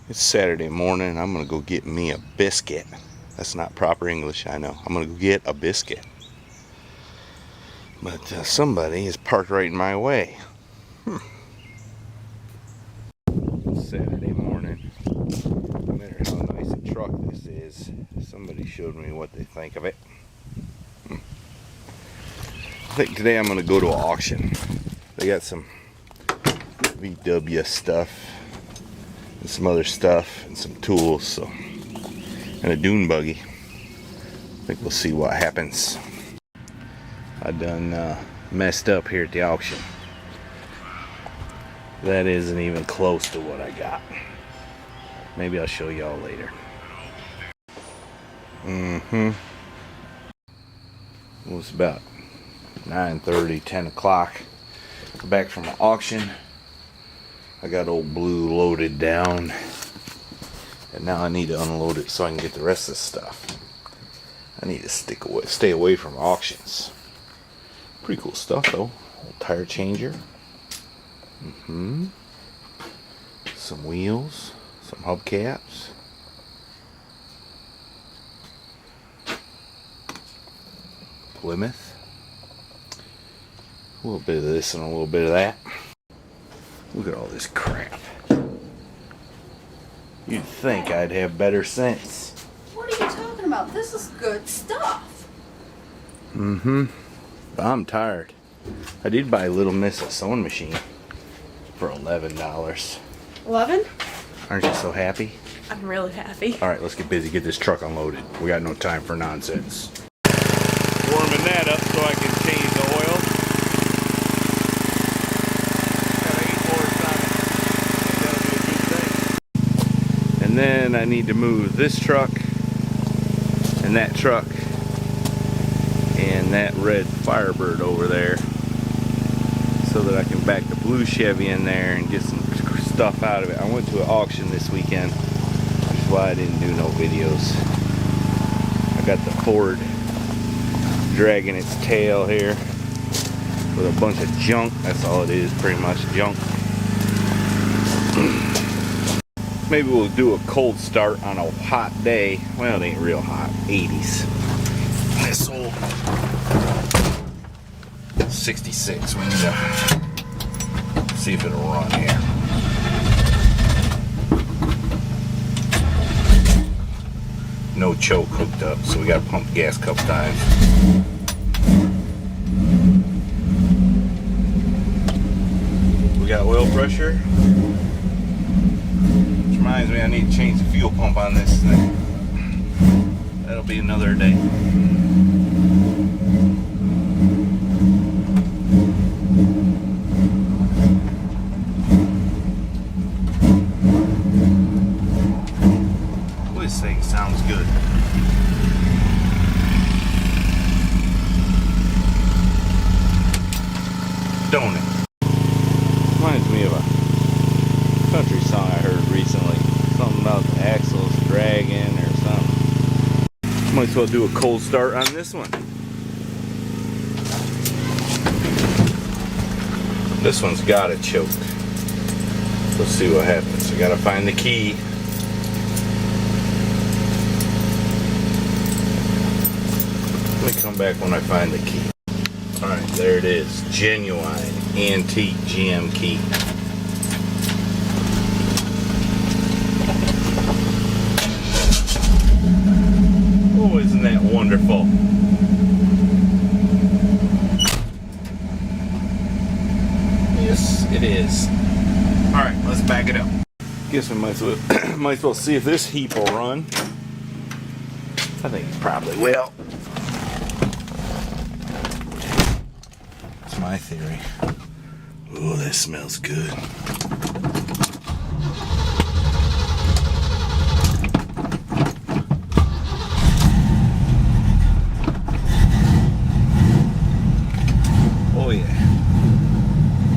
It's Saturday morning. I'm gonna go get me a biscuit. That's not proper English, I know. I'm gonna go get a biscuit. But somebody is parked right in my way. Saturday morning. No matter how nice a truck this is, somebody showed me what they think of it. I think today I'm gonna go to an auction. They got some VW stuff and some other stuff and some tools, so, and a dune buggy. I think we'll see what happens. I done messed up here at the auction. That isn't even close to what I got. Maybe I'll show y'all later. It was about 9:30, 10 o'clock. Back from the auction. I got old Blue loaded down, and now I need to unload it so I can get the rest of the stuff. I need to stay away from auctions. Pretty cool stuff though. Old tire changer. Some wheels, some hubcaps. Plymouth. A little bit of this and a little bit of that. Look at all this crap. You'd think I'd have better sense. What are you talking about? This is good stuff. I'm tired. I did buy Little Miss a sewing machine for $11. 11? Aren't you so happy? I'm really happy. Alright, let's get busy, get this truck unloaded. We got no time for nonsense. Warming that up so I can change the oil. Got 8 horse on it. That'll be a good thing. And then I need to move this truck and that truck and that red Firebird over there so that I can back the blue Chevy in there and get some stuff out of it. I went to an auction this weekend, which is why I didn't do no videos. I got the Ford dragging its tail here with a bunch of junk. That's all it is, pretty much junk. Maybe we'll do a cold start on a hot day. Well, it ain't real hot, 80s. This old 66, we need to see if it'll run here. No choke hooked up, so we gotta pump gas a couple times. We got oil pressure. Which reminds me, I need to change the fuel pump on this thing. That'll be another day. This thing sounds good. Don't it? Reminds me of a country song I heard recently. Something about the axles dragging or something. Might as well do a cold start on this one. This one's got it choked. Let's see what happens. I gotta find the key. Let me come back when I find the key. Alright, there it is. Genuine, antique GM key. Oh, isn't that wonderful? Yes, it is. Alright, let's back it up. Guess we might as well see if this heap will run. I think it probably will. That's my theory. Oh, that smells good. Oh yeah.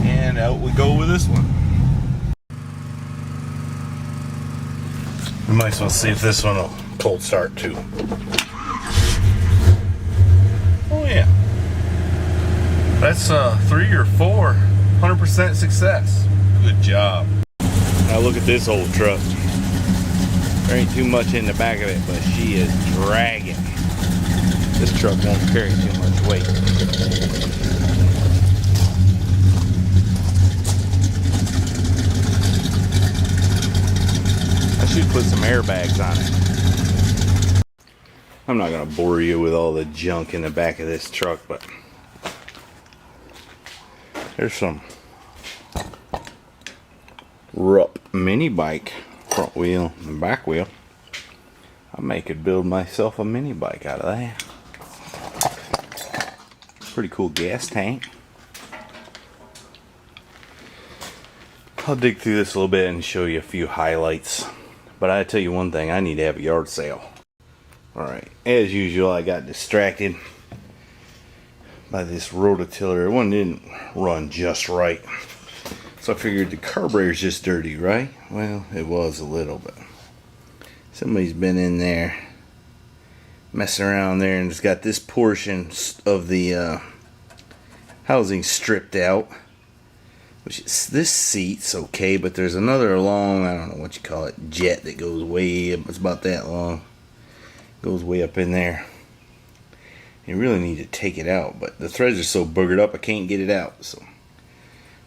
And out we go with this one. We might as well see if this one will cold start too. Oh yeah. That's 3 or 4 100% success. Good job. Now look at this old truck. There ain't too much in the back of it, but she is dragging. This truck won't carry too much weight. I should put some airbags on it. I'm not gonna bore you with all the junk in the back of this truck, but there's some Rupp mini bike front wheel and back wheel. I may could build myself a mini bike out of that. Pretty cool gas tank. I'll dig through this a little bit and show you a few highlights. But I tell you one thing, I need to have a yard sale. Alright, as usual I got distracted by this rototiller. One didn't run just right. So I figured the carburetor's just dirty, right? Well, it was a little bit. Somebody's been in there messing around there and it's got this portion of the housing stripped out. Which is, this seat's okay, but there's another long, I don't know what you call it, jet that goes way up. It's about that long. Goes way up in there. You really need to take it out, but the threads are so boogered up I can't get it out. So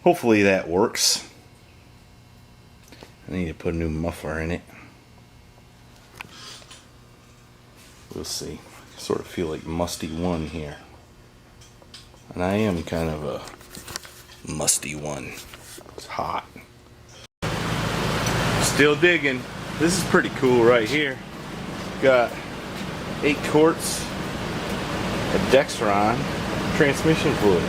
hopefully that works. I need to put a new muffler in it. We'll see. I sort of feel like musty one here. And I am kind of a musty one. It's hot. Still digging. This is pretty cool right here. Got 8 quarts of Dexron transmission fluid.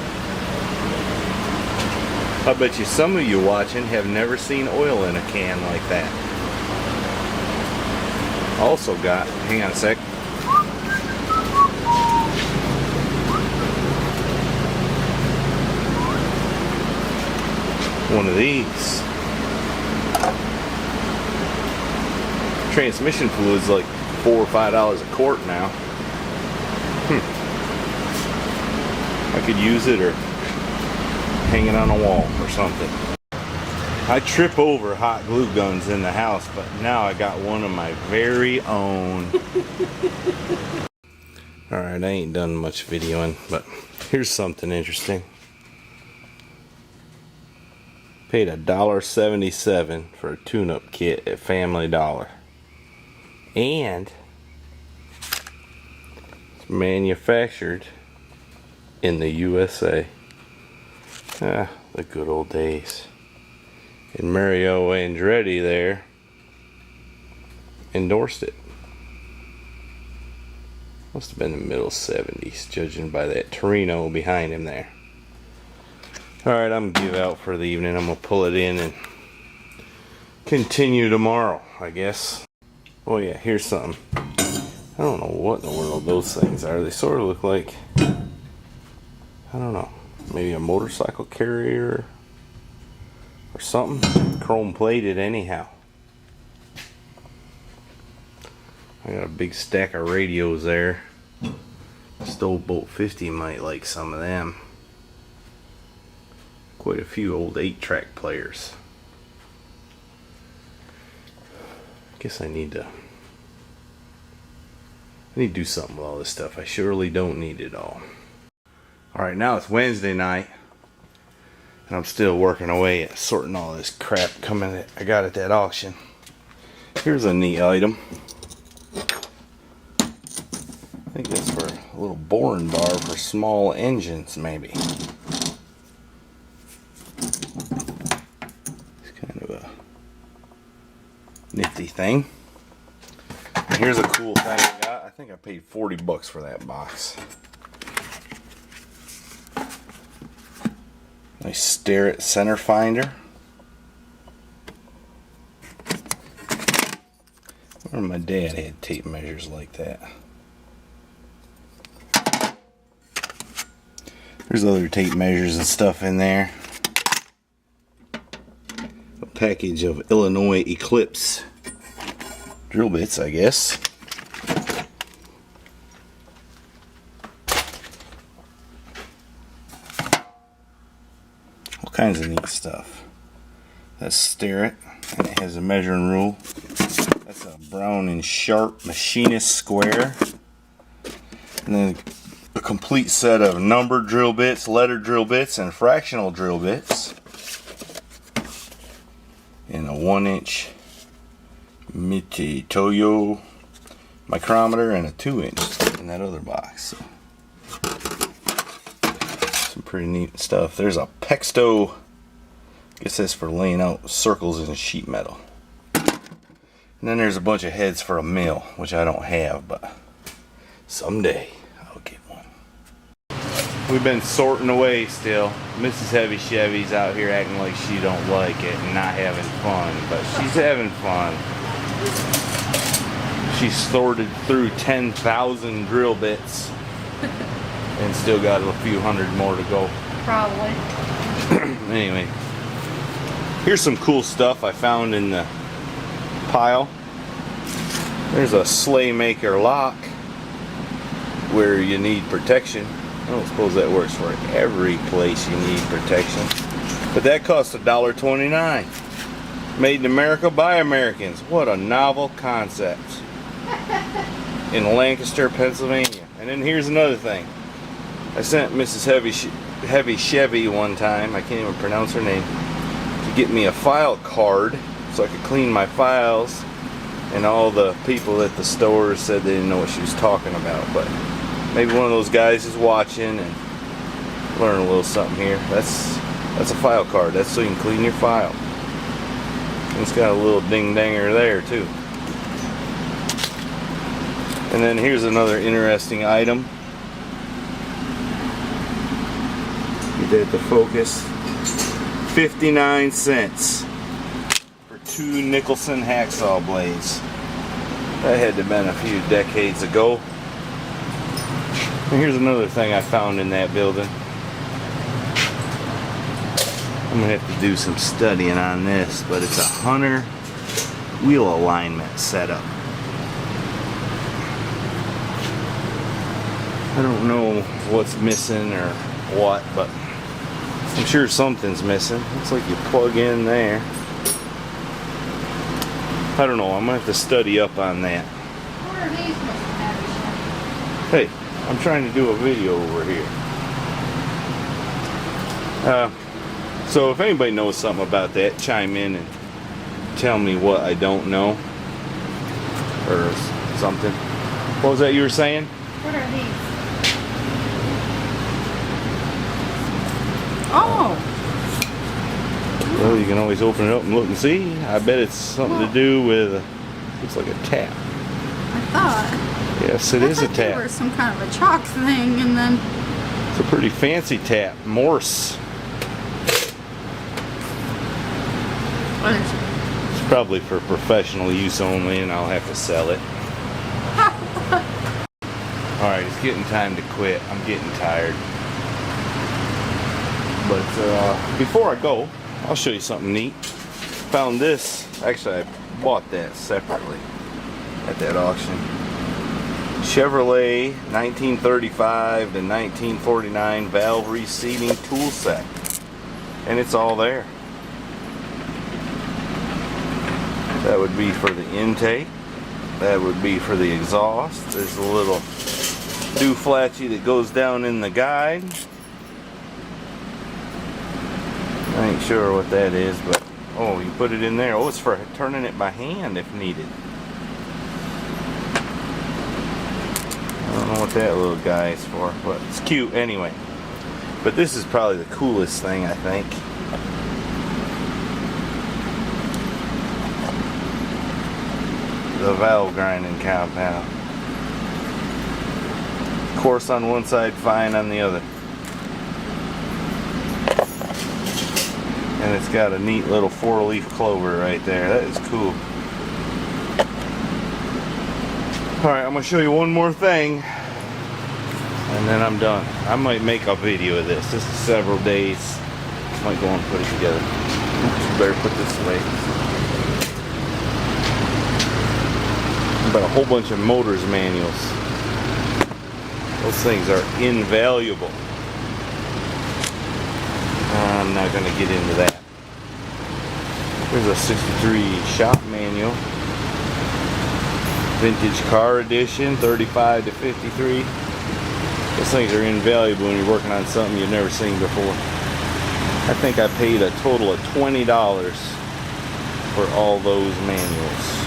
I bet you some of you watching have never seen oil in a can like that. Also got, hang on a sec. One of these. Transmission fluid's like $4 or $5 a quart now. I could use it or hang it on a wall or something. I trip over hot glue guns in the house, but now I got one of my very own. Alright, I ain't done much videoing, but here's something interesting. Paid $1.77 for a tune-up kit at Family Dollar. And it's manufactured in the USA. Ah, the good old days. And Mario Andretti there endorsed it. Must have been the middle 70s, judging by that Torino behind him there. Alright, I'm gonna give out for the evening. I'm gonna pull it in and continue tomorrow, I guess. Oh yeah, here's something. I don't know what in the world those things are. They sort of look like, I don't know, maybe a motorcycle carrier or something. Chrome plated anyhow. I got a big stack of radios there. Stowboat 50 might like some of them. Quite a few old 8-track players. Guess I need to do something with all this stuff. I surely don't need it all. Alright, now it's Wednesday night. And I'm still working away at sorting all this crap coming I got at that auction. Here's a neat item. I think that's for a little boring bar for small engines, maybe. Nifty thing. And here's a cool thing I got. I think I paid $40 for that box. Nice Starrett center finder. I remember my dad had tape measures like that. There's other tape measures and stuff in there. A package of Illinois Eclipse drill bits, I guess. All kinds of neat stuff. That's Starrett, and it has a measuring rule. That's a Brown & Sharp machinist square. And then a complete set of numbered drill bits, letter drill bits, and fractional drill bits. And a 1-inch Mitutoyo micrometer and a 2-inch in that other box. So, some pretty neat stuff. There's a Pexto. I guess that's for laying out circles in sheet metal. And then there's a bunch of heads for a mill, which I don't have, but someday I'll get one. We've been sorting away still. Mrs. Heavy Chevy's out here acting like she don't like it and not having fun, but she's having fun. She sorted through 10,000 drill bits and still got a few hundred more to go. Probably. Anyway, here's some cool stuff I found in the pile. There's a Slaymaker lock where you need protection. I don't suppose that works for every place you need protection, but that costs $1.29. Made in America by Americans. What a novel concept. In Lancaster, Pennsylvania. And then here's another thing. I sent Mrs. Heavy Chevy one time, I can't even pronounce her name, to get me a file card so I could clean my files, and all the people at the store said they didn't know what she was talking about, but maybe one of those guys is watching and learn a little something here. That's a file card. That's so you can clean your file. And it's got a little ding-danger there too. And then here's another interesting item. Get that to focus. 59 cents for 2 Nicholson hacksaw blades. That had to have been a few decades ago. And here's another thing I found in that building. I'm gonna have to do some studying on this, but it's a Hunter wheel alignment setup. I don't know what's missing or what, but I'm sure something's missing. Looks like you plug in there. I don't know, I'm gonna have to study up on that. What are these, Mr. Hey, Heavy? I'm trying to do a video over here. So if anybody knows something about that, chime in and tell me what I don't know. Or something. What was that you were saying? What are these? Oh! Well, you can always open it up and look and see. I bet it's something to do with, looks like a tap. I thought. Yes, it is a They tap. were some kind of a chalk thing, and then. It's a pretty fancy tap. Morse. It's probably for professional use only, and I'll have to sell it. Alright, it's getting time to quit. I'm getting tired. But before I go, I'll show you something neat. Found this. Actually, I bought that separately at that auction. Chevrolet 1935 to 1949 valve reseating tool set. And it's all there. That would be for the intake. That would be for the exhaust. There's a little do-flatchy that goes down in the guide. I ain't sure what that is, but oh, you put it in there. Oh, it's for turning it by hand if needed. I don't know what that little guy is for, but it's cute anyway. But this is probably the coolest thing, I think. The valve grinding compound. Coarse on one side, fine on the other. And it's got a neat little 4-leaf clover right there. That is cool. Alright, I'm going to show you one more thing. And then I'm done. I might make a video of this. This is several days. Might go and put it together. Oops, better put this away. About a whole bunch of motors manuals. Those things are invaluable. I'm not going to get into that. There's a 63 shop manual. Vintage car edition, 35 to 53. Those things are invaluable when you're working on something you've never seen before. I think I paid a total of $20 for all those manuals.